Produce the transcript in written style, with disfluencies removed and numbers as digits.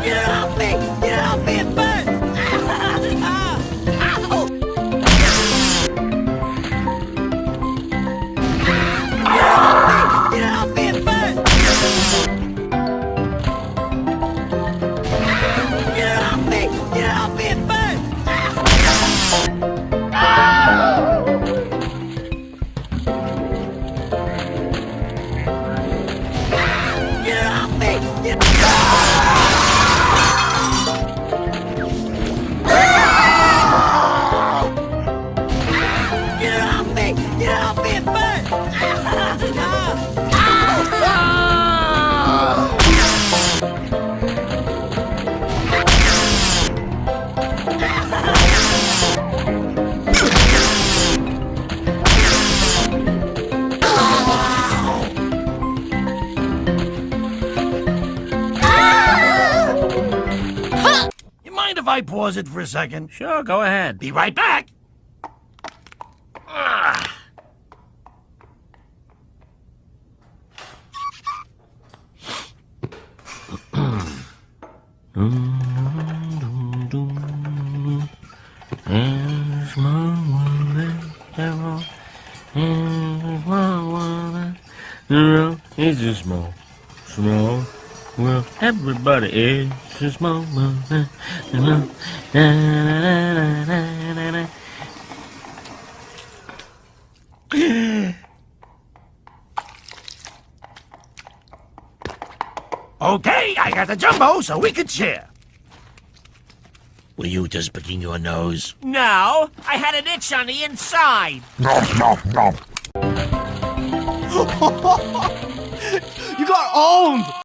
Get off me! Get off me, it burns! Ow! Get off me, it burns! Get off me! Get off me, it burns! Get off me! Get Get off me! Get off me, it burns! You mind if I pause it for a second? Sure, go ahead. Be right back. It's a small world. Everybody is a small world. Okay, I got the jumbo so we could share. Were you just picking your nose? No, I had an itch on the inside. You got owned!